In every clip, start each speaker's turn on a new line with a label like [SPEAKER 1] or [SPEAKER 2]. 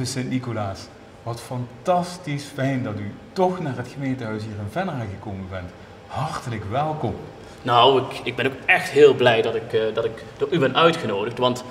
[SPEAKER 1] lieve Sint-Nicolaas, wat fantastisch fijn dat u toch naar het gemeentehuis hier in Venray gekomen bent. Hartelijk welkom.
[SPEAKER 2] Nou, ik ben ook echt heel blij dat ik door u ben uitgenodigd, want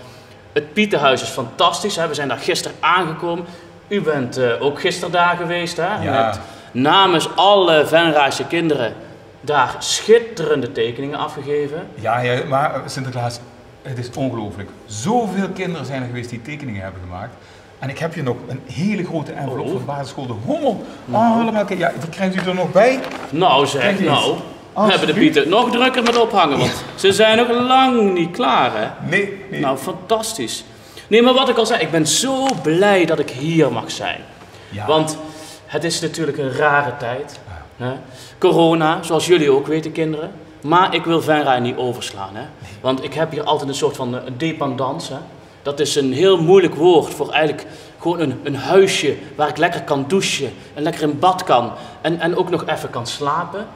[SPEAKER 2] het Pieterhuis is fantastisch. Hè? We zijn daar gisteren aangekomen. U bent ook gisteren daar geweest, hè?
[SPEAKER 1] Ja.
[SPEAKER 2] Met namens alle Venrayse kinderen daar schitterende tekeningen afgegeven.
[SPEAKER 1] Ja, maar Sinterklaas, het is ongelooflijk. Zoveel kinderen zijn er geweest die tekeningen hebben gemaakt. En ik heb hier nog een hele grote envelop van de basisschool De Hommel. Allemaal, ja, die krijgt u er nog bij.
[SPEAKER 2] Nou zeg, we hebben de Pieten nog drukker met ophangen, want ze zijn nog lang niet klaar, hè?
[SPEAKER 1] Nee.
[SPEAKER 2] Nou, fantastisch. Nee, maar wat ik al zei, ik ben zo blij dat ik hier mag zijn.
[SPEAKER 1] Ja.
[SPEAKER 2] Want het is natuurlijk een rare tijd. Hè? Corona, zoals jullie ook weten, kinderen. Maar ik wil Venray niet overslaan, hè? Want ik heb hier altijd een soort van dependance. Hè? Dat is een heel moeilijk woord voor eigenlijk gewoon een huisje waar ik lekker kan douchen en lekker in bad kan en ook nog even kan slapen.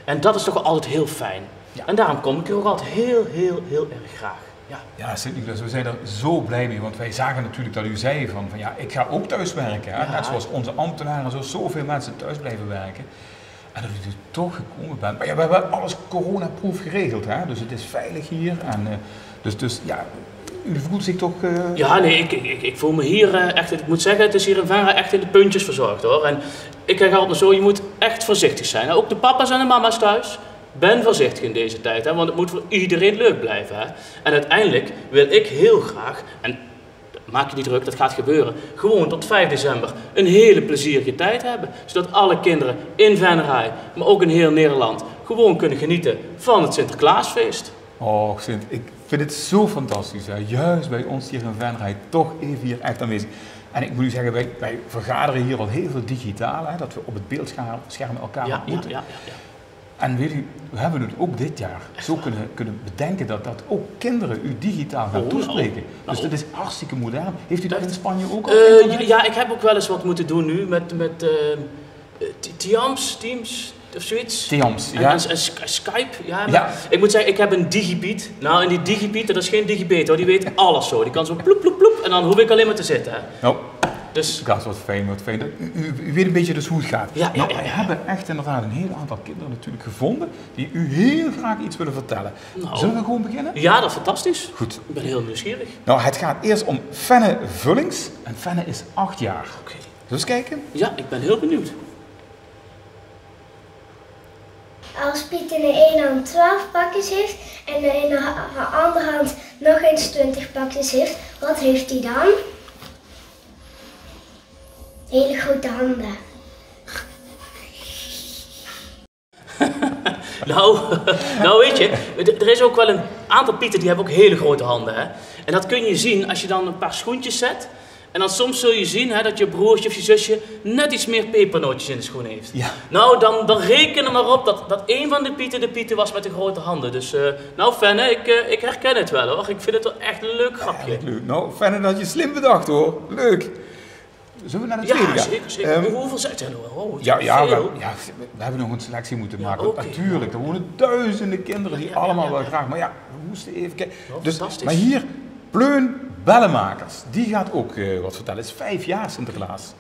[SPEAKER 2] En dat is toch altijd heel fijn. Ja. En daarom kom ik hier ook altijd heel erg graag.
[SPEAKER 1] Ja, Sint-Nicolaas, we zijn er zo blij mee, want wij zagen natuurlijk dat u zei van ja, ik ga ook thuis werken. Hè? Ja. Net zoals onze ambtenaren, zoveel mensen thuis blijven werken. En dat u toch gekomen bent. Maar ja, we hebben alles coronaproof geregeld, hè? Dus het is veilig hier. En, dus ja, u voelt zich toch...
[SPEAKER 2] Ja, nee, ik voel me hier echt... Ik moet zeggen, het is hier in Venray echt in de puntjes verzorgd, hoor. En ik krijg altijd zo, je moet echt voorzichtig zijn. Ook de papa's en de mama's thuis. Ben voorzichtig in deze tijd, hè, want het moet voor iedereen leuk blijven. Hè. En uiteindelijk wil ik heel graag, en maak je niet druk, dat gaat gebeuren, gewoon tot 5 december een hele plezierige tijd hebben. Zodat alle kinderen in Venray, maar ook in heel Nederland, gewoon kunnen genieten van het Sinterklaasfeest.
[SPEAKER 1] Oh, Sint, ik vind het zo fantastisch. Hè. Juist bij ons hier in Venray toch even hier echt aanwezig. En ik moet u zeggen, wij vergaderen hier al heel veel digitaal, hè, dat we op het beeldscherm elkaar ontmoeten. Ja. En weet u, we hebben het ook dit jaar zo kunnen bedenken dat ook kinderen u digitaal gaan toespreken. Dus dat is hartstikke modern. Heeft u dat in Spanje ook al?
[SPEAKER 2] Ja, ik heb ook wel eens wat moeten doen nu met Teams of zoiets.
[SPEAKER 1] Teams, ja.
[SPEAKER 2] En Skype, ja. Ik moet zeggen, ik heb een digipiet. Nou, en die digipiet, dat is geen digibet hoor, die weet alles zo. Die kan zo ploep, ploep, ploep en dan hoef ik alleen maar te zitten. Hè.
[SPEAKER 1] Nou.
[SPEAKER 2] Dus...
[SPEAKER 1] Dat is wat fijn. U weet een beetje dus hoe het gaat. We hebben echt inderdaad een heel aantal kinderen natuurlijk gevonden die u heel graag iets willen vertellen. Nou, zullen we gewoon beginnen?
[SPEAKER 2] Ja, dat is fantastisch.
[SPEAKER 1] Goed.
[SPEAKER 2] Ik ben heel nieuwsgierig.
[SPEAKER 1] Nou, het gaat eerst om Fenne Vullings. En Fenne is 8 jaar.
[SPEAKER 2] Oké.
[SPEAKER 1] Zullen we eens kijken?
[SPEAKER 2] Ja, ik ben heel benieuwd.
[SPEAKER 3] Als Piet in de ene hand 12 pakjes heeft en in de andere hand nog eens 20 pakjes heeft, wat heeft hij dan? Hele grote handen.
[SPEAKER 2] nou weet je, er is ook wel een aantal Pieten die hebben ook hele grote handen. Hè? En dat kun je zien als je dan een paar schoentjes zet. En dan soms zul je zien hè, dat je broertje of je zusje net iets meer pepernootjes in de schoen heeft. Ja. Nou, dan reken er maar op dat een van de Pieten was met de grote handen. Dus, nou Fenne, ik herken het wel hoor. Ik vind het wel echt een leuk grapje.
[SPEAKER 1] Ja, leuk. Nou, Fenne, dat had je slim bedacht hoor. Leuk. Zullen we naar de tweede gaan?
[SPEAKER 2] Ja, zeker. Hoeveel zijn er nog? Oh,
[SPEAKER 1] we hebben nog een selectie moeten maken. Okay. Natuurlijk, er wonen duizenden kinderen die allemaal wel graag. Maar ja, we moesten even kijken. Dus, maar hier, Pleun Bellenmakers, die gaat ook wat vertellen. Het is 5 jaar Sinterklaas.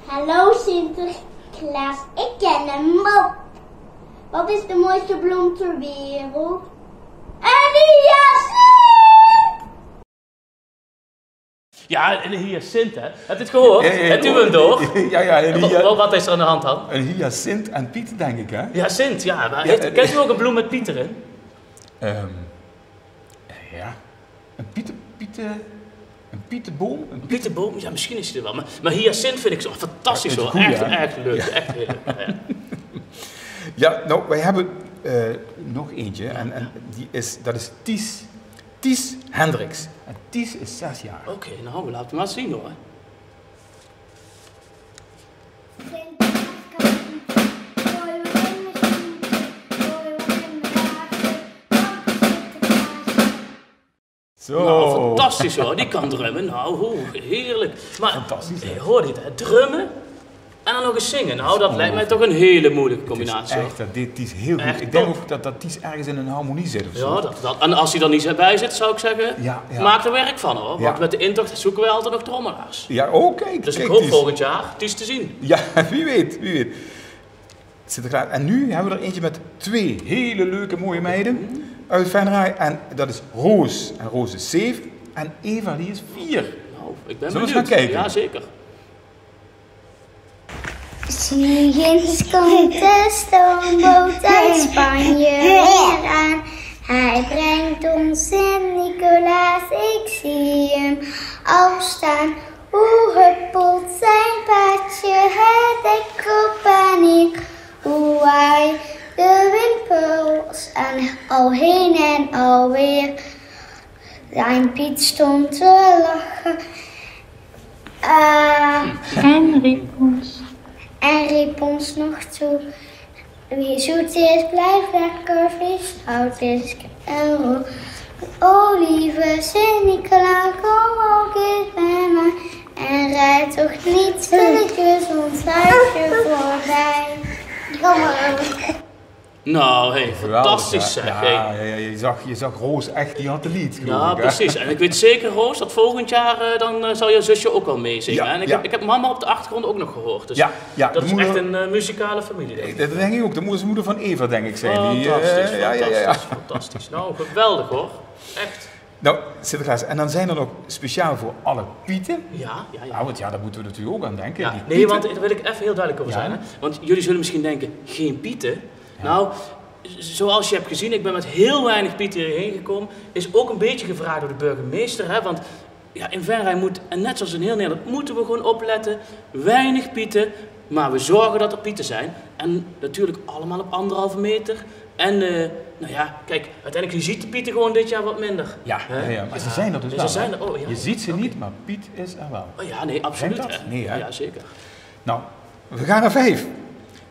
[SPEAKER 4] Hallo Sinterklaas, ik ken een mop. Wat is de mooiste bloem ter wereld? Een hyacint!
[SPEAKER 2] Ja, een hyacint, hè? Heb je het gehoord? Hebt u hem door?
[SPEAKER 1] Ja.
[SPEAKER 2] Wat is er aan de hand dan?
[SPEAKER 1] Een hyacint en Piet, denk ik, hè?
[SPEAKER 2] Hyacint, ja. Kent u ook een bloem met Piet erin?
[SPEAKER 1] Ja. Een pietenboom?
[SPEAKER 2] Een pietenboom? Ja, misschien is hij er wel. Maar hyacint vind ik zo fantastisch hoor. Echt leuk. Ja. Echt heel leuk.
[SPEAKER 1] Ja, nou, wij hebben nog eentje. En dat is Ties Hendricks. En Ties is 6 jaar.
[SPEAKER 2] Oké, nou, we laten hem maar zien hoor.
[SPEAKER 1] Zo.
[SPEAKER 2] Nou, fantastisch hoor. Die kan drummen. Nou, heerlijk. Maar,
[SPEAKER 1] fantastisch.
[SPEAKER 2] Hoor dit, hè? Drummen En dan nog eens zingen. Nou, dat lijkt mij toch een hele moeilijke combinatie.
[SPEAKER 1] Het is echt, dit is heel goed.
[SPEAKER 2] Echt
[SPEAKER 1] Ik denk
[SPEAKER 2] top.
[SPEAKER 1] ook dat Ties ergens in een harmonie zit of zo.
[SPEAKER 2] Ja, en als hij er niet bij zit, zou ik zeggen,
[SPEAKER 1] Ja.
[SPEAKER 2] maak er werk van hoor. Want
[SPEAKER 1] Ja.
[SPEAKER 2] met de intocht zoeken wij altijd nog trommelaars.
[SPEAKER 1] Ja, oh kijk.
[SPEAKER 2] Dus
[SPEAKER 1] kijk,
[SPEAKER 2] ik hoop
[SPEAKER 1] Ties.
[SPEAKER 2] volgend jaar Ties te zien.
[SPEAKER 1] Ja, wie weet, wie weet. Sinterklaas. En nu hebben we er eentje met 2 hele leuke mooie meiden uit Venray. En dat is Roos. En Roos is 7 en Eva die is 4.
[SPEAKER 2] Nou, ik ben
[SPEAKER 1] Zullen we
[SPEAKER 2] benieuwd.
[SPEAKER 1] eens gaan kijken?
[SPEAKER 2] Ja, zeker.
[SPEAKER 4] Ziens komt de stoomboot uit Spanje weer aan. Hij brengt ons Sint-Nicolaas, ik zie hem al staan. Hoe huppelt zijn paardje het dek op en in. Hoe hij de wimpels en al heen en alweer. Zijn Piet stond te lachen en riep ons nog toe. Wie zoet is, blijft lekker, vis hout is en roe. O lieve Sint-Nicolaas, kom ook eens bij mij. En rijd toch niet stilletjes ons huisje voorbij. Kom maar.
[SPEAKER 2] Nou, hey,
[SPEAKER 1] Geweldig,
[SPEAKER 2] fantastisch
[SPEAKER 1] hè?
[SPEAKER 2] zeg.
[SPEAKER 1] Ja,
[SPEAKER 2] Hey.
[SPEAKER 1] je zag Roos echt, die had de lied. geloof
[SPEAKER 2] Ja,
[SPEAKER 1] ik, hè?
[SPEAKER 2] precies. En ik weet zeker, Roos, dat volgend jaar dan zal je zusje ook wel meezingen.
[SPEAKER 1] Ja,
[SPEAKER 2] En
[SPEAKER 1] ja.
[SPEAKER 2] ik heb mama op de achtergrond ook nog gehoord. Dus
[SPEAKER 1] Ja,
[SPEAKER 2] dat
[SPEAKER 1] de
[SPEAKER 2] is
[SPEAKER 1] moeder-
[SPEAKER 2] echt een muzikale familie, denk ik.
[SPEAKER 1] Dat denk ik ook. De moeder van Eva, denk ik, zijn die.
[SPEAKER 2] Fantastisch,
[SPEAKER 1] Ja.
[SPEAKER 2] fantastisch, fantastisch. Nou, geweldig hoor. Echt.
[SPEAKER 1] Nou, Sinterklaas, en dan zijn er nog speciaal voor alle Pieten.
[SPEAKER 2] Ja.
[SPEAKER 1] Nou, want ja, daar moeten we natuurlijk ook aan denken.
[SPEAKER 2] Ja,
[SPEAKER 1] Die
[SPEAKER 2] nee,
[SPEAKER 1] Pieten.
[SPEAKER 2] want daar wil ik even heel duidelijk over
[SPEAKER 1] Ja.
[SPEAKER 2] zijn. Hè? Want jullie zullen misschien denken, geen Pieten. Nou, zoals je hebt gezien, ik ben met heel weinig Pieten hierheen gekomen. Is ook een beetje gevraagd door de burgemeester. Hè? Want ja, in Venray moet, en net zoals in heel Nederland, moeten we gewoon opletten. Weinig Pieten, maar we zorgen dat er Pieten zijn. En natuurlijk allemaal op 1,5 meter. En nou ja, kijk, uiteindelijk je ziet de Pieten gewoon dit jaar wat minder.
[SPEAKER 1] Ja,
[SPEAKER 2] Hè?
[SPEAKER 1] ja, maar ze zijn er dus
[SPEAKER 2] Ze
[SPEAKER 1] wel.
[SPEAKER 2] zijn
[SPEAKER 1] hè?
[SPEAKER 2] er, oh, ja.
[SPEAKER 1] Je ziet ze niet, maar Piet is er wel.
[SPEAKER 2] Oh ja, nee, absoluut.
[SPEAKER 1] dat?
[SPEAKER 2] Hè?
[SPEAKER 1] Nee, hè?
[SPEAKER 2] Ja, zeker.
[SPEAKER 1] Nou, we gaan naar 5.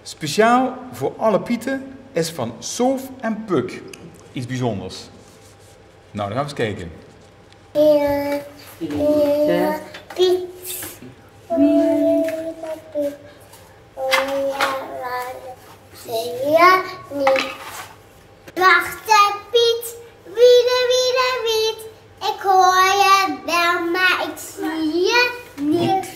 [SPEAKER 1] Speciaal voor alle Pieten is van Soof en Puk iets bijzonders. Nou, dan gaan we eens kijken.
[SPEAKER 4] Piet. Ja, niet. Wacht, Piet. Wiet. Ik hoor je wel, maar ik zie je niet.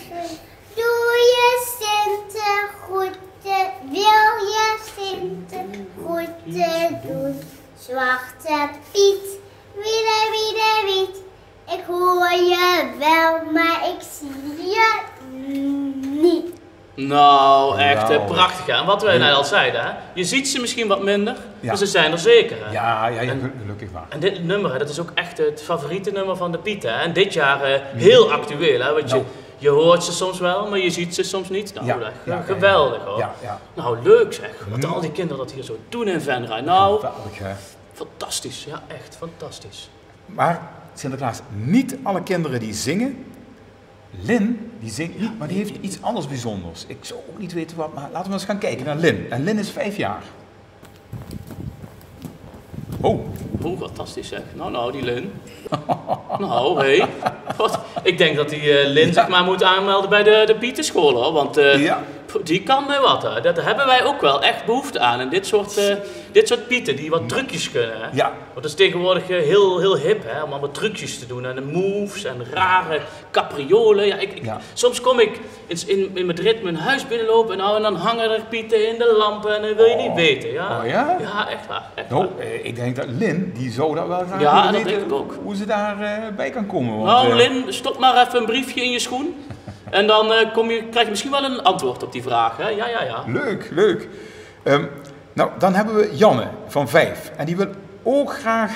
[SPEAKER 4] Doe je Sinter groeten? Wil je Sinter groeten doen? Zwarte Piet. Wiet. Ik hoor je wel, maar ik zie je niet.
[SPEAKER 2] Nou, echt
[SPEAKER 1] Nou.
[SPEAKER 2] prachtig. Hè? En wat wij net al zeiden, hè? Je ziet ze misschien wat minder,
[SPEAKER 1] Ja.
[SPEAKER 2] maar ze zijn er zeker. Hè?
[SPEAKER 1] Ja, gelukkig maar.
[SPEAKER 2] En dit nummer, hè, dat is ook echt het favoriete nummer van de Pieten. Hè? En dit jaar heel actueel, hè? Want
[SPEAKER 1] Nou.
[SPEAKER 2] je hoort ze soms wel, maar je ziet ze soms niet. Nou,
[SPEAKER 1] Ja,
[SPEAKER 2] echt
[SPEAKER 1] ja,
[SPEAKER 2] geweldig hoor.
[SPEAKER 1] Ja.
[SPEAKER 2] Nou, leuk zeg. Wat al die kinderen dat hier zo doen in Venray. Nou,
[SPEAKER 1] Geweldig, hè.
[SPEAKER 2] fantastisch. Ja, echt fantastisch.
[SPEAKER 1] Maar Sinterklaas, niet alle kinderen die zingen. Lin, die zingt niet, maar die heeft iets anders bijzonders. Ik zou ook niet weten wat, maar laten we eens gaan kijken naar Lin. En Lin is 5 jaar. Oh,
[SPEAKER 2] Oh, fantastisch zeg. Nou, die Lin. Nou, hé. Wat? Ik denk dat die Lin zich maar moet aanmelden bij de Pietenschool hoor. Want
[SPEAKER 1] Ja.
[SPEAKER 2] die kan wat hè. Dat hebben wij ook wel echt behoefte aan. En dit soort Pieten die wat trucjes kunnen. Hè.
[SPEAKER 1] Ja.
[SPEAKER 2] Want dat is tegenwoordig heel hip hè. Om allemaal trucjes te doen. En de moves en rare capriolen. Ja,
[SPEAKER 1] Ja.
[SPEAKER 2] Soms kom ik in Madrid mijn huis binnenlopen. En dan hangen er Pieten in de lampen. En dat wil je niet weten. Ja,
[SPEAKER 1] Oh, ja?
[SPEAKER 2] Ja, echt waar. Echt
[SPEAKER 1] Nou,
[SPEAKER 2] waar.
[SPEAKER 1] ik denk dat Lin, die zou dat wel graag
[SPEAKER 2] Ja,
[SPEAKER 1] willen
[SPEAKER 2] dat
[SPEAKER 1] weten
[SPEAKER 2] denk ik ook.
[SPEAKER 1] hoe ze daar bij kan komen. Want,
[SPEAKER 2] Nou, Lin, stop maar even een briefje in je schoen. En dan krijg je misschien wel een antwoord op die vraag. Hè? Ja.
[SPEAKER 1] Leuk. Nou, dan hebben we Janne van 5. En die wil ook graag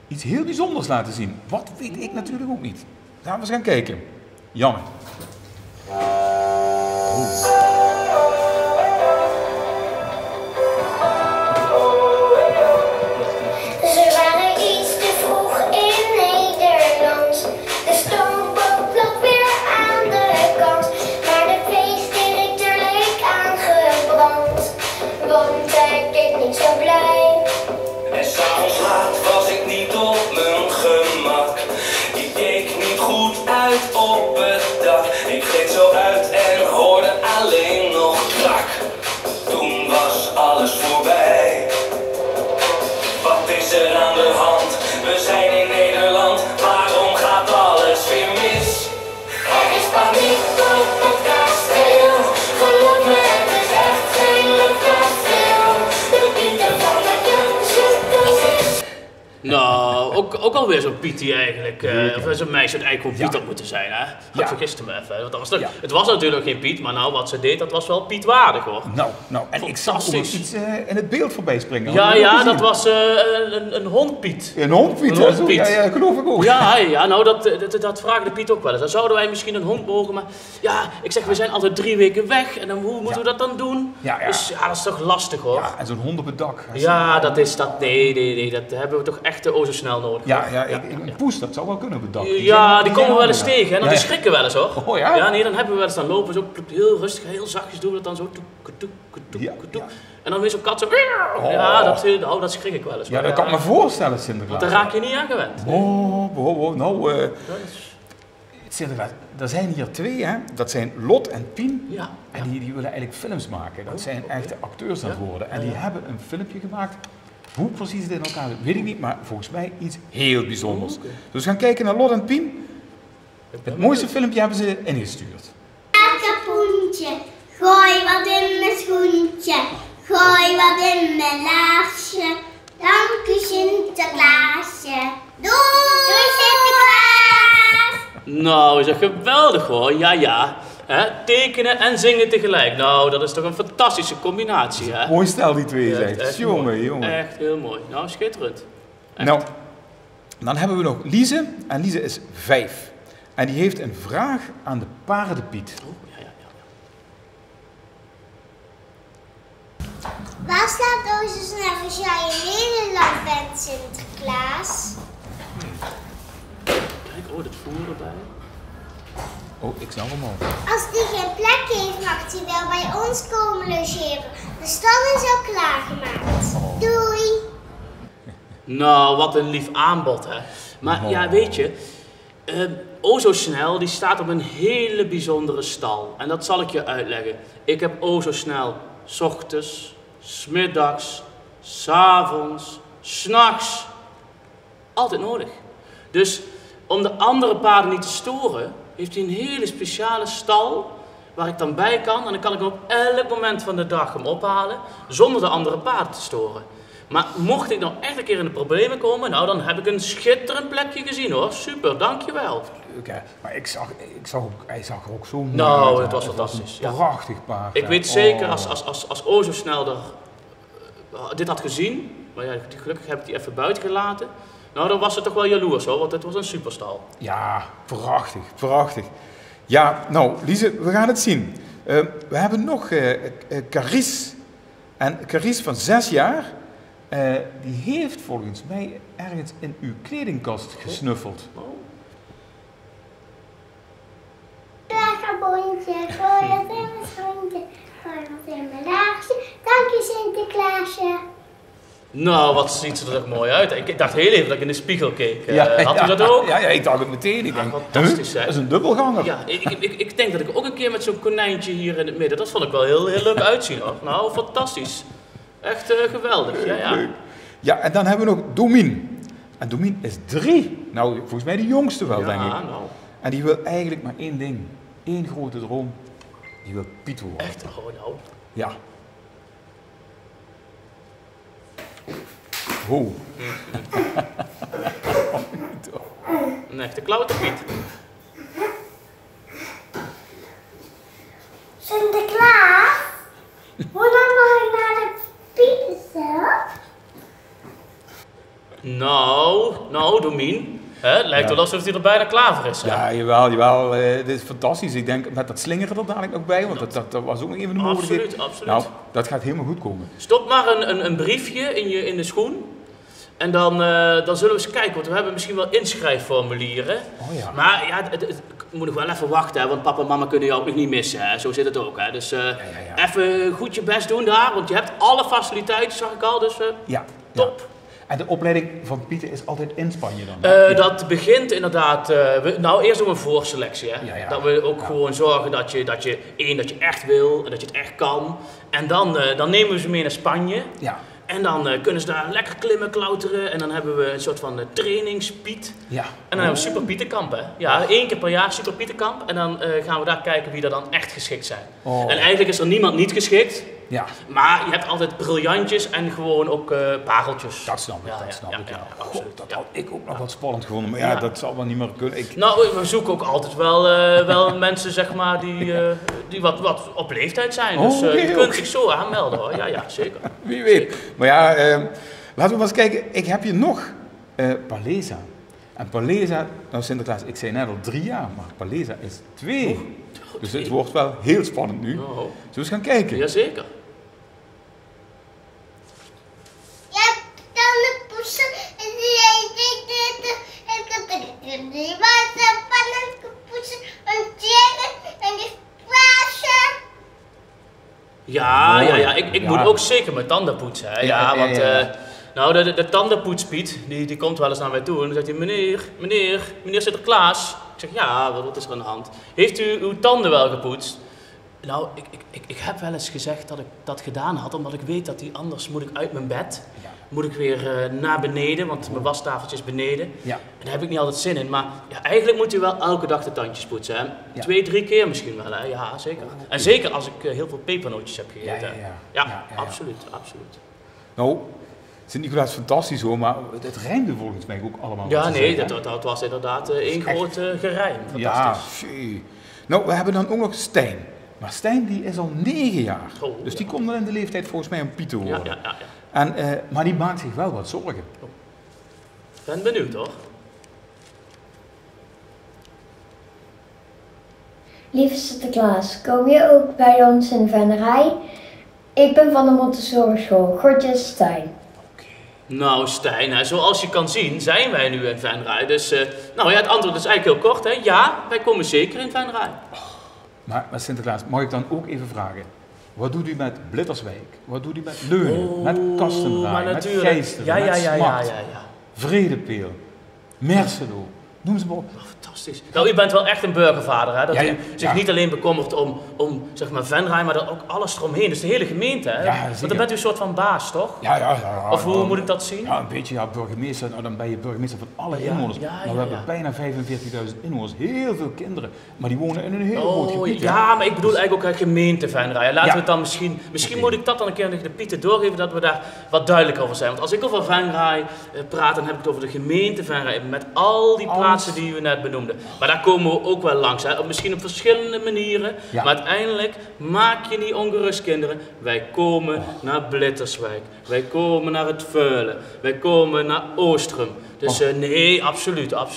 [SPEAKER 1] iets heel bijzonders laten zien. Wat weet ik natuurlijk ook niet. Laten we eens gaan kijken. Janne.
[SPEAKER 3] Ze waren iets te vroeg in Nederland. De stoomboot lag weer aan de kant. Maar de feestdirecteur leek aangebrand. Want hij keek niet zo blij.
[SPEAKER 5] En s'avonds laat was ik niet op mijn gemak. Ik keek niet goed uit op het dak. Ik gleed zo uit en hoorde alleen
[SPEAKER 2] ook weer zo'n Piet die eigenlijk, of zo'n meisje dat eigenlijk gewoon Piet had moeten zijn, hè? Dat vergiste me even. Want dat was het was natuurlijk geen Piet, maar nou wat ze deed, dat was wel Piet waardig hoor.
[SPEAKER 1] Nou, en ik zag ook nog iets in het beeld voorbij springen.
[SPEAKER 2] Ja, dat was een hondpiet.
[SPEAKER 1] Een hondpiet? Ja, geloof ik ook.
[SPEAKER 2] Ja, nou dat vraagde Piet ook wel eens. Dan zouden wij misschien een hond mogen, maar ja, ik zeg, we zijn altijd 3 weken weg en dan, hoe moeten we dat dan doen?
[SPEAKER 1] Ja.
[SPEAKER 2] Dus ja, dat is toch lastig hoor.
[SPEAKER 1] Ja, en zo'n hond op het dak.
[SPEAKER 2] Ja, nee, dat hebben we toch echt zo snel nodig.
[SPEAKER 1] Een poes, dat zou wel kunnen op het dak.
[SPEAKER 2] Die komen we wel eens tegen en dan schrikken we wel eens hoor.
[SPEAKER 1] Oh ja?
[SPEAKER 2] Ja, nee, dan hebben we wel eens, dan lopen we zo heel rustig, heel zachtjes doen we dat dan zo. Toek. En dan weer zo'n kat zo. Ja, dat schrik ik wel eens.
[SPEAKER 1] Ja, dat kan ik me voorstellen, Sinterklaas.
[SPEAKER 2] Want daar raak je niet aan gewend.
[SPEAKER 1] Sinterklaas, er zijn hier 2, hè. Dat zijn Lot en Pien.
[SPEAKER 2] Ja.
[SPEAKER 1] En die willen eigenlijk films maken. Dat zijn echte acteurs aan het worden. En die hebben een filmpje gemaakt. Hoe precies het in elkaar zit, weet ik niet, maar volgens mij iets heel bijzonders. Dus we gaan kijken naar Lot en Pien. Het mooiste filmpje hebben ze ingestuurd.
[SPEAKER 4] Kapoentje, gooi wat in mijn schoentje, gooi wat in mijn laarsje. Dank u Sinterklaasje. Doei Sinterklaas!
[SPEAKER 2] Nou, is dat geweldig hoor, ja. Tekenen en zingen tegelijk. Nou, dat is toch een fantastische combinatie, hè?
[SPEAKER 1] Mooi stel die 2, zegt.
[SPEAKER 2] Echt
[SPEAKER 1] Jongen.
[SPEAKER 2] Echt heel mooi. Nou, schitterend. Echt.
[SPEAKER 1] Nou, dan hebben we nog Lize. En Lize is 5. En die heeft een vraag aan de paardenpiet.
[SPEAKER 2] Ja.
[SPEAKER 4] Waar staat nou zo snel als jij in Nederland bent, Sinterklaas?
[SPEAKER 2] Kijk, dat voer erbij.
[SPEAKER 1] Oh, ik snap hem al.
[SPEAKER 4] Als die geen plek heeft, mag hij wel bij ons komen logeren. De stal is al klaargemaakt. Doei!
[SPEAKER 2] Nou, wat een lief aanbod, hè. Maar ja, weet je, Zo Snel, die staat op een hele bijzondere stal. En dat zal ik je uitleggen. Ik heb Zo Snel 's ochtends, 's middags, 's avonds, 's nachts altijd nodig. Dus om de andere paarden niet te storen, heeft hij een hele speciale stal waar ik dan bij kan. En dan kan ik hem op elk moment van de dag hem ophalen, zonder de andere paarden te storen. Maar mocht ik nou echt een keer in de problemen komen, nou dan heb ik een schitterend plekje gezien hoor. Super, dankjewel.
[SPEAKER 1] Okay, maar hij zag er ook zo mooi uit.
[SPEAKER 2] Nou, het was fantastisch.
[SPEAKER 1] Een prachtig paard.
[SPEAKER 2] Ik weet zeker, als Zo Snel dit had gezien, maar ja, gelukkig heb ik die even buiten gelaten. Nou, dan was het toch wel jaloers hoor, want het was een superstal.
[SPEAKER 1] Ja, prachtig. Ja, nou, Lize, we gaan het zien. We hebben nog Carice. En Carice van 6 jaar, die heeft volgens mij ergens in uw kledingkast gesnuffeld.
[SPEAKER 4] Vagabondje, gooi wat in mijn schoentje, gooi wat in mijn laarsje. Dank je Sinterklaasje.
[SPEAKER 2] Nou, wat ziet ze er ook mooi uit. Ik dacht heel even dat ik in de spiegel keek. Had u dat ook?
[SPEAKER 1] Ja, ik dacht het meteen. Ik denk,
[SPEAKER 2] fantastisch hè?
[SPEAKER 1] Dat is een dubbelganger.
[SPEAKER 2] Ja, ik denk dat ik ook een keer met zo'n konijntje hier in het midden, dat vond ik wel heel leuk uitzien hoor. Nou, fantastisch. Echt geweldig, ja.
[SPEAKER 1] Leuk. Ja, en dan hebben we nog Domien. En Domien is 3. Nou, volgens mij de jongste wel, denk ik.
[SPEAKER 2] Nou.
[SPEAKER 1] En die wil eigenlijk maar één ding. 1 grote droom. Die wil Piet worden.
[SPEAKER 2] Echt? Oh, nou.
[SPEAKER 1] Ja. Oh.
[SPEAKER 2] Een echte klauterpiet.
[SPEAKER 4] Sinterklaas, hoe lang mag ik naar de piezen?
[SPEAKER 2] Nou, Domien. Het lijkt wel alsof hij er bijna klaar voor is. Hè?
[SPEAKER 1] Ja, jawel. Dit is fantastisch. Ik denk met dat slingeren er dadelijk nog bij, want dat was ook nog even de mogelijkheid.
[SPEAKER 2] Absoluut.
[SPEAKER 1] Nou, dat gaat helemaal goed komen.
[SPEAKER 2] Stop maar een briefje in de schoen. En dan zullen we eens kijken, want we hebben misschien wel inschrijfformulieren.
[SPEAKER 1] Oh ja.
[SPEAKER 2] Maar ja, ik moet nog wel even wachten, hè, want papa en mama kunnen jou ook nog niet missen. Hè. Zo zit het ook. Hè. Dus even goed je best doen daar, want je hebt alle faciliteiten, zag ik al. Dus top.
[SPEAKER 1] Ja. En de opleiding van Pieter is altijd in Spanje dan?
[SPEAKER 2] Dat begint inderdaad, eerst doen we een voorselectie. Hè?
[SPEAKER 1] Ja.
[SPEAKER 2] Dat we ook gewoon zorgen dat je echt wil en dat je het echt kan. En dan nemen we ze mee naar Spanje.
[SPEAKER 1] Ja.
[SPEAKER 2] En dan kunnen ze daar lekker klimmen, klauteren. En dan hebben we een soort van trainingspiet.
[SPEAKER 1] Ja.
[SPEAKER 2] En dan hebben we Super Pieterkamp. Hè? Ja, 1 keer per jaar Super Pieterkamp. En dan gaan we daar kijken wie er dan echt geschikt zijn. Oh. En eigenlijk is er niemand niet geschikt.
[SPEAKER 1] Ja.
[SPEAKER 2] Maar je hebt altijd briljantjes en gewoon ook pareltjes.
[SPEAKER 1] Dat snap ik,
[SPEAKER 2] Ja,
[SPEAKER 1] God,
[SPEAKER 2] absoluut.
[SPEAKER 1] dat
[SPEAKER 2] Ja.
[SPEAKER 1] had ik ook nog wat spannend gevonden, maar ja, dat zal wel niet meer kunnen.
[SPEAKER 2] Nou, we zoeken ook altijd wel mensen, zeg maar, die wat op leeftijd zijn. Dus je kunt zich zo aanmelden, hoor. Ja, zeker.
[SPEAKER 1] Wie weet. Maar ja, laten we maar eens kijken. Ik heb hier nog Palesa. En Palesa, nou Sinterklaas, ik zei net al 3 jaar, maar Palesa is 2. Dus het wordt wel heel spannend nu. Zullen we eens gaan kijken?
[SPEAKER 2] Jazeker.
[SPEAKER 4] Ja, tandenpoetsen en die was pannenpoetsen en tjeren en die glazen.
[SPEAKER 2] Ja, ik moet ook zeker mijn tanden poetsen. Hè. Want nou, de tandenpoetspiet, die komt wel eens naar mij toe en dan zegt hij, meneer Sinterklaas. Ik zeg, ja, wat is er aan de hand? Heeft u uw tanden wel gepoetst? Nou, ik heb wel eens gezegd dat ik dat gedaan had, omdat ik weet dat anders moet ik uit mijn bed. Moet ik weer naar beneden, want mijn wastafeltje is beneden. Ja. En daar heb ik niet altijd zin in. Maar ja, eigenlijk moet u wel elke dag de tandjes poetsen. Hè? 2, 3 keer misschien wel. Hè? Ja, zeker. En zeker als ik heel veel pepernootjes heb gegeten. Ja, absoluut.
[SPEAKER 1] Nou, Sint-Nicolaas is fantastisch hoor, maar het rijmde volgens mij ook allemaal.
[SPEAKER 2] Ja, nee, dat was inderdaad één groot gerijm. Fantastisch.
[SPEAKER 1] Ja, nou, we hebben dan ook nog Stijn. Maar Stijn die is al 9 jaar. Dus die komt dan in de leeftijd volgens mij een Piet te worden.
[SPEAKER 2] Ja.
[SPEAKER 1] En, maar die maakt zich wel wat zorgen.
[SPEAKER 2] Ben benieuwd hoor.
[SPEAKER 6] Lieve Sinterklaas, kom je ook bij ons in de vennerij? Ik ben van de Montessori school. Groetjes, Stijn.
[SPEAKER 2] Nou Stijn, zoals je kan zien zijn wij nu in Venray. Dus het antwoord is eigenlijk heel kort. Hè? Ja, wij komen zeker in Venray.
[SPEAKER 1] Maar Sinterklaas, mag ik dan ook even vragen? Wat doet u met Blitterswijk? Wat doet u met Leunen? Met Kastendraai? Met Geisteren? Met Smart? Vredepeel? Merselo? Noem ze maar op.
[SPEAKER 2] Fantastisch. Nou, u bent wel echt een burgervader, hè? Dat u zich niet alleen bekommert om zeg maar Venray, maar dan ook alles eromheen. Dus de hele gemeente, hè? Want dan bent u een soort van baas, toch?
[SPEAKER 1] Ja.
[SPEAKER 2] Of hoe moet ik dat zien?
[SPEAKER 1] Ja, een beetje, burgemeester. Nou, dan ben je burgemeester van alle inwoners. Maar we hebben bijna 45.000 inwoners. Heel veel kinderen. Maar die wonen in een heel groot gebied.
[SPEAKER 2] Ja, maar ik bedoel eigenlijk ook gemeente Venray. Laten we het dan misschien moet ik dat dan een keer tegen de Pieten doorgeven, dat we daar wat duidelijker over zijn. Want als ik over Venray praat, dan heb ik het over de gemeente Venray. Met al die plaatsen die we net benoemden. Maar daar komen we ook wel langs. Hè? Misschien op verschillende manieren. Ja. Maar uiteindelijk maak je niet ongerust, kinderen. Wij komen naar Blitterswijk. Wij komen naar het Veulen. Wij komen naar Oostrum. Dus nee, absoluut. Ja.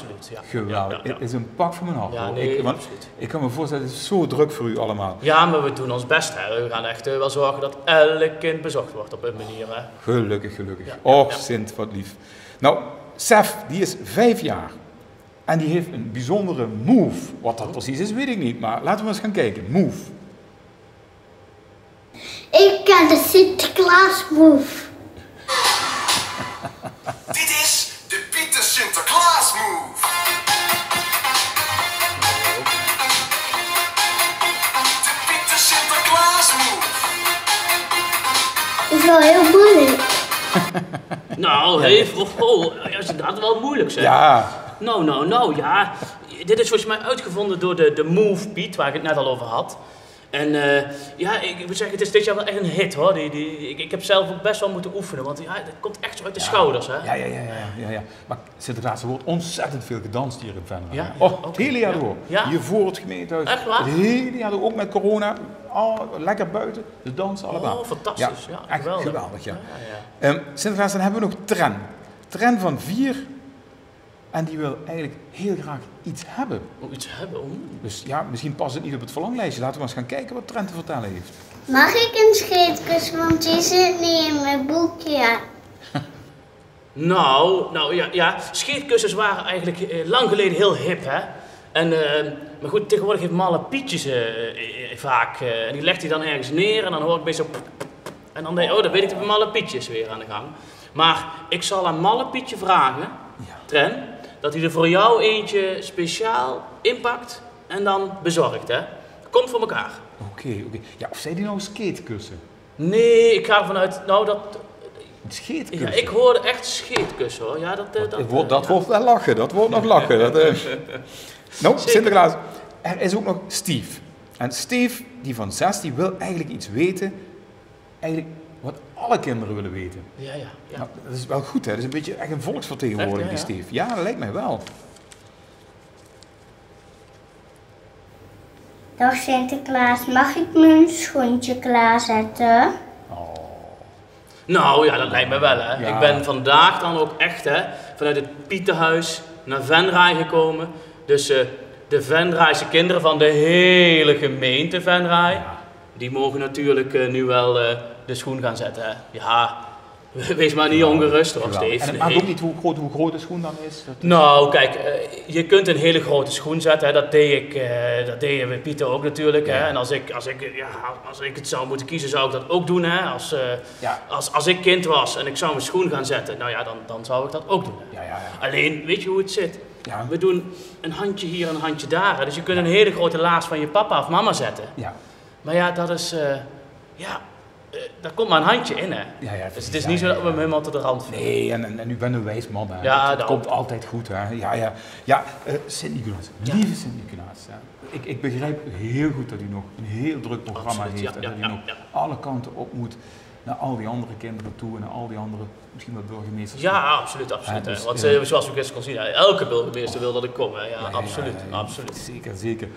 [SPEAKER 1] Geweldig. Het is een pak van mijn hart.
[SPEAKER 2] Ja, nee, absoluut.
[SPEAKER 1] Ik kan me voorstellen, het is zo druk voor u allemaal.
[SPEAKER 2] Ja, maar we doen ons best. Hè. We gaan echt wel zorgen dat elk kind bezocht wordt op een manier. Hè.
[SPEAKER 1] Gelukkig. Ja. Sint, wat lief. Nou, Sef, die is 5 jaar. En die heeft een bijzondere move. Wat dat precies is, weet ik niet. Maar laten we eens gaan kijken. Move.
[SPEAKER 4] Ik ken de Sinterklaas move.
[SPEAKER 5] Dit is de Pieter Sinterklaas move. De Pieter Sinterklaas move.
[SPEAKER 4] Dat is wel heel moeilijk.
[SPEAKER 2] Nou, als je dat wel moeilijk zegt.
[SPEAKER 1] Ja.
[SPEAKER 2] Nou, ja. Dit is volgens mij uitgevonden door de Move Piet, waar ik het net al over had. En ik moet zeggen, het is dit jaar wel echt een hit hoor. Ik heb zelf ook best wel moeten oefenen, want het komt echt zo uit de schouders. Hè?
[SPEAKER 1] Ja. Maar Sinterklaas, er wordt ontzettend veel gedanst hier in Venray.
[SPEAKER 2] Ja,
[SPEAKER 1] het hele jaar door.
[SPEAKER 2] Ja.
[SPEAKER 1] Hier voor het gemeentehuis.
[SPEAKER 2] Echt waar?
[SPEAKER 1] Het hele jaar door, ook met corona. Lekker buiten, de dansen allemaal.
[SPEAKER 2] Oh, fantastisch. Ja,
[SPEAKER 1] echt geweldig.
[SPEAKER 2] Ja.
[SPEAKER 1] Sinterklaas, dan hebben we nog Tren. Tren van 4. En die wil eigenlijk heel graag iets hebben.
[SPEAKER 2] Iets hebben?
[SPEAKER 1] Dus ja, misschien past het niet op het verlanglijstje. Laten we eens gaan kijken wat Tren te vertellen heeft.
[SPEAKER 4] Mag ik een scheetkus, want die zit niet in mijn boekje.
[SPEAKER 2] Nou ja. Scheetkussens waren eigenlijk lang geleden heel hip, hè. En, maar goed, tegenwoordig heeft Malle Pietjes vaak. En die legt hij dan ergens neer en dan hoor ik bij zo... En dan denk ik, dan weet ik dat Malle Pietjes weer aan de gang. Maar ik zal aan Malle Pietje vragen, Tren, dat hij er voor jou eentje speciaal inpakt en dan bezorgt, hè. Komt voor elkaar.
[SPEAKER 1] Oké. Ja, of zei die nou skatekussen?
[SPEAKER 2] Nee, ik ga ervan uit, dat...
[SPEAKER 1] Scheetkussen?
[SPEAKER 2] Ja, ik hoorde echt scheetkussen, hoor. Ja,
[SPEAKER 1] dat wordt wel lachen, dat wordt nog lachen. Nou, Sinterklaas, er is ook nog Steve. En Steve, die van 6, die wil eigenlijk iets weten eigenlijk wat alle kinderen willen weten.
[SPEAKER 2] Ja.
[SPEAKER 1] Nou, dat is wel goed, hè? Dat is een beetje echt een volksvertegenwoordiger,
[SPEAKER 2] Echt,
[SPEAKER 1] die Steve. Ja, dat lijkt mij wel.
[SPEAKER 4] Dag Sinterklaas, mag ik mijn schoentje klaarzetten?
[SPEAKER 2] Nou ja, dat lijkt me wel hè.
[SPEAKER 1] Ja.
[SPEAKER 2] Ik ben vandaag dan ook echt hè, vanuit het Pieterhuis naar Venray gekomen. Dus de Venrayse kinderen van de hele gemeente Venray, die mogen natuurlijk nu wel de schoen gaan zetten. Hè. Ja, wees maar niet ongerust hoor,
[SPEAKER 1] Geweldig.
[SPEAKER 2] Steve.
[SPEAKER 1] En het maakt ook niet hoe groot de schoen dan is. Dat is-
[SPEAKER 2] Nou, kijk, je kunt een hele grote schoen zetten. Hè. Dat deed we Pieter ook natuurlijk. Hè. En als ik het zou moeten kiezen, zou ik dat ook doen. Hè. Als ik kind was en ik zou mijn schoen gaan zetten, nou ja, dan zou ik dat ook doen. Hè.
[SPEAKER 1] Ja.
[SPEAKER 2] Alleen, weet je hoe het zit?
[SPEAKER 1] Ja.
[SPEAKER 2] We doen een handje hier en een handje daar. Hè. Dus je kunt een hele grote laars van je papa of mama zetten.
[SPEAKER 1] Ja.
[SPEAKER 2] Maar ja, dat is... daar komt maar een handje in, hè.
[SPEAKER 1] Ja,
[SPEAKER 2] Dus het is niet zo dat we hem helemaal tot de rand vinden.
[SPEAKER 1] Nee, en u bent een wijs man, hè.
[SPEAKER 2] Ja,
[SPEAKER 1] het
[SPEAKER 2] dat
[SPEAKER 1] komt
[SPEAKER 2] ook.
[SPEAKER 1] altijd goed, hè. Ja, Sint-Nicolaas, lieve Sint-Nicolaas. Ik begrijp heel goed dat u nog een heel druk programma
[SPEAKER 2] Absoluut,
[SPEAKER 1] heeft.
[SPEAKER 2] ja,
[SPEAKER 1] en dat u
[SPEAKER 2] ja,
[SPEAKER 1] nog
[SPEAKER 2] ja.
[SPEAKER 1] alle kanten op moet naar al die andere kinderen toe en naar al die andere, misschien wel burgemeesters.
[SPEAKER 2] Ja, absoluut. Hè.
[SPEAKER 1] dus,
[SPEAKER 2] Want zoals we gisteren kon zien, elke burgemeester wil dat ik kom. Hè. Ja, absoluut.
[SPEAKER 1] Zeker.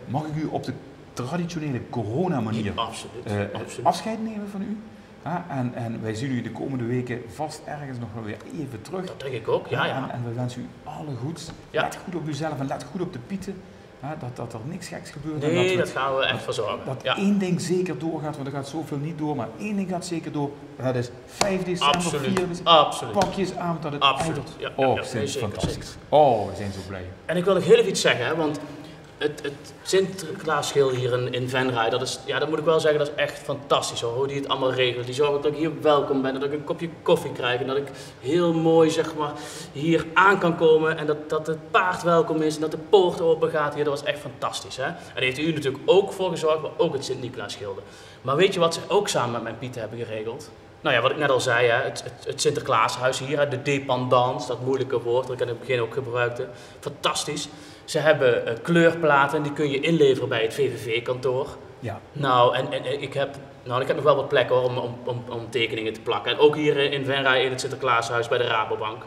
[SPEAKER 1] Mag ik u op de traditionele corona-manier
[SPEAKER 2] Absoluut.
[SPEAKER 1] afscheid nemen van u? En wij zien u de komende weken vast ergens nog wel weer even terug.
[SPEAKER 2] Dat denk ik ook, ja.
[SPEAKER 1] En we wensen u alle goeds.
[SPEAKER 2] Ja.
[SPEAKER 1] Let goed op uzelf en let goed op de pieten. Dat er niks geks gebeurt.
[SPEAKER 2] Nee,
[SPEAKER 1] en
[SPEAKER 2] dat gaan we echt verzorgen.
[SPEAKER 1] Dat één ding zeker doorgaat, want er gaat zoveel niet door, maar één ding gaat zeker door. En dat is 5 december, 4 december.
[SPEAKER 2] Absoluut.
[SPEAKER 1] Pakjesavond dat het
[SPEAKER 2] Absoluut.
[SPEAKER 1] eindigt.
[SPEAKER 2] Ja,
[SPEAKER 1] Oh,
[SPEAKER 2] nee,
[SPEAKER 1] zijn
[SPEAKER 2] zeker,
[SPEAKER 1] fantastisch.
[SPEAKER 2] zeker.
[SPEAKER 1] Oh, we zijn zo blij.
[SPEAKER 2] En ik wil nog heel even iets zeggen, hè, want het Sinterklaasgil hier in Venray, dat moet ik wel zeggen, dat is echt fantastisch hoor, hoe die het allemaal regelt. Die zorgt dat ik hier welkom ben, dat ik een kopje koffie krijg en dat ik heel mooi zeg maar hier aan kan komen en dat het paard welkom is en dat de poort open gaat hier. Dat was echt fantastisch. Hè? En daar heeft u natuurlijk ook voor gezorgd, maar ook het Sint-Nicolaasgilde. Maar weet je wat ze ook samen met mijn Piet hebben geregeld? Nou ja, wat ik net al zei, hè, het Sinterklaashuis hier, hè, de dépendance, dat moeilijke woord dat ik in het begin ook gebruikte. Fantastisch. Ze hebben kleurplaten, die kun je inleveren bij het VVV-kantoor.
[SPEAKER 1] Ja.
[SPEAKER 2] Nou, en ik heb nog wel wat plekken hoor, om tekeningen te plakken. En ook hier in Venray in het Sinterklaashuis bij de Rabobank.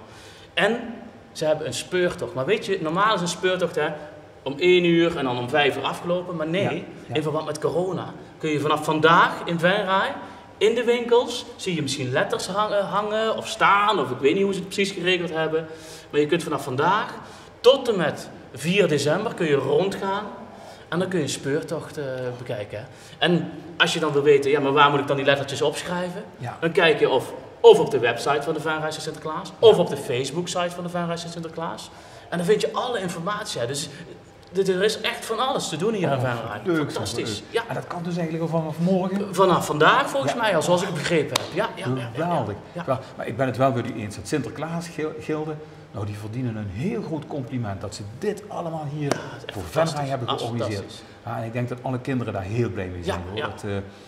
[SPEAKER 2] En ze hebben een speurtocht. Maar weet je, normaal is een speurtocht hè, om 1 uur en dan om 5 uur afgelopen. Maar nee, in verband met corona kun je vanaf vandaag in Venray in de winkels, zie je misschien letters hangen of staan. Of ik weet niet hoe ze het precies geregeld hebben. Maar je kunt vanaf vandaag tot en met 4 december kun je rondgaan en dan kun je een speurtocht bekijken. Hè. En als je dan wil weten, ja, maar waar moet ik dan die lettertjes opschrijven?
[SPEAKER 1] Ja.
[SPEAKER 2] Dan kijk je of op de website van de Venrayse Sinterklaas, of op de Facebook-site van de Venrayse Sinterklaas. En dan vind je alle informatie. Hè. Dus er is echt van alles te doen hier in Venray.
[SPEAKER 1] Leuk,
[SPEAKER 2] Fantastisch.
[SPEAKER 1] Ja. En dat kan dus eigenlijk al vanaf morgen?
[SPEAKER 2] Vanaf vandaag volgens mij al, zoals ik het begrepen heb.
[SPEAKER 1] Geweldig.
[SPEAKER 2] Ja.
[SPEAKER 1] Maar ik ben het wel met u eens. Het Sinterklaasgilde, nou die verdienen een heel groot compliment dat ze dit allemaal hier voor Venray hebben georganiseerd. Ja, en ik denk dat alle kinderen daar heel blij mee zijn. Hoor.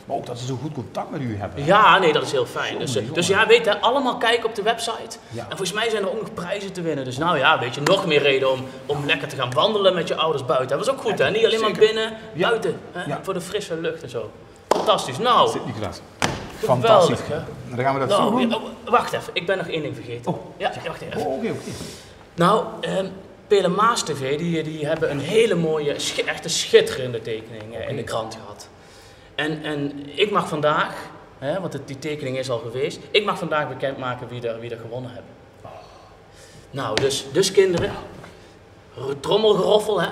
[SPEAKER 1] Maar ook dat ze zo goed contact met u hebben.
[SPEAKER 2] Ja, nee, dat is heel fijn.
[SPEAKER 1] Jongen.
[SPEAKER 2] Dus ja, weet je, allemaal kijken op de website.
[SPEAKER 1] Ja.
[SPEAKER 2] En volgens mij zijn er ook nog prijzen te winnen. Dus nou ja, weet je, nog meer reden om lekker te gaan wandelen met je ouders buiten. Dat was ook goed, hè? Niet alleen maar binnen, buiten. Hè? Voor de frisse lucht en zo. Fantastisch. Nou,
[SPEAKER 1] Sint-Nicolaas.
[SPEAKER 2] geweldig,
[SPEAKER 1] Fantastisch.
[SPEAKER 2] hè?
[SPEAKER 1] Dan gaan we dat zo doen.
[SPEAKER 2] Wacht even, ik ben nog één ding vergeten. Wacht even.
[SPEAKER 1] Oké.
[SPEAKER 2] Nou, Pele Maas TV, die hebben een hele mooie, echt een schitterende tekening in de krant gehad. En ik mag vandaag, want die tekening is al geweest, ik mag vandaag bekendmaken wie er gewonnen hebben. Nou, dus kinderen, trommelgeroffel, hè.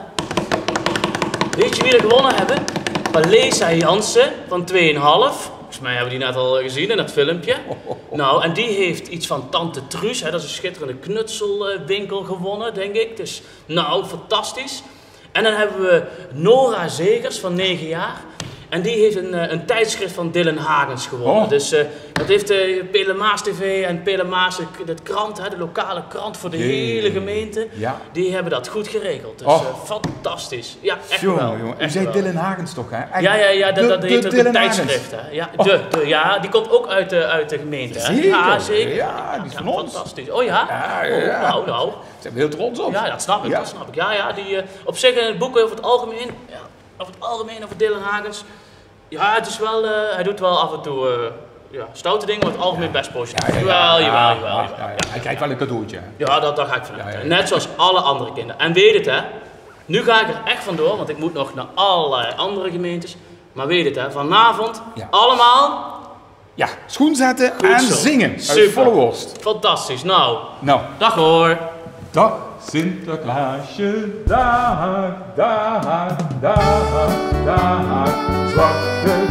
[SPEAKER 2] Weet je wie er gewonnen hebben? Palesa Jansen van 2,5. Volgens mij hebben we die net al gezien in dat filmpje. Nou, en die heeft iets van Tante Truus, hè, dat is een schitterende knutselwinkel gewonnen, denk ik. Dus, nou, fantastisch. En dan hebben we Nora Zegers van 9 jaar. En die heeft een tijdschrift van Dylan Hagens gewonnen. Dus dat heeft Pele Maas TV en Pele Maas, de krant, de lokale krant voor de hele gemeente. Ja. Die hebben dat goed geregeld. Dus fantastisch. Ja, echt wel.
[SPEAKER 1] U zei Dylan Hagens toch, hè?
[SPEAKER 2] Ja, dat heeft ook een tijdschrift. Hè? Ja, die komt ook uit de gemeente. Hè?
[SPEAKER 1] Zeker.
[SPEAKER 2] Ja, zeker.
[SPEAKER 1] Ja, die is van ons.
[SPEAKER 2] Fantastisch. Oh ja?
[SPEAKER 1] Ja.
[SPEAKER 2] Oh, nou.
[SPEAKER 1] Zijn we heel trots op.
[SPEAKER 2] Ja, dat snap ik. Ja, die op zich in het boek over het algemeen, over Dylan Hagens. Ja, het is wel, hij doet wel af en toe stoute dingen, maar het algemeen best positief.
[SPEAKER 1] Ja.
[SPEAKER 2] Jawel.
[SPEAKER 1] Hij krijgt wel een cadeautje.
[SPEAKER 2] Ja, daar ga ik vanuit.
[SPEAKER 1] Ja.
[SPEAKER 2] Net zoals alle andere kinderen. En weet het hè, nu ga ik er echt vandoor, want ik moet nog naar allerlei andere gemeentes. Maar weet het hè, vanavond allemaal...
[SPEAKER 1] Ja, schoen zetten
[SPEAKER 2] Goed
[SPEAKER 1] en
[SPEAKER 2] zo.
[SPEAKER 1] zingen. Uit
[SPEAKER 2] Super.
[SPEAKER 1] volle worst.
[SPEAKER 2] Fantastisch, nou.
[SPEAKER 1] Nou,
[SPEAKER 2] Dag hoor.
[SPEAKER 1] dag Sinterklaasje, dag, dag, dag, dag. Zwarte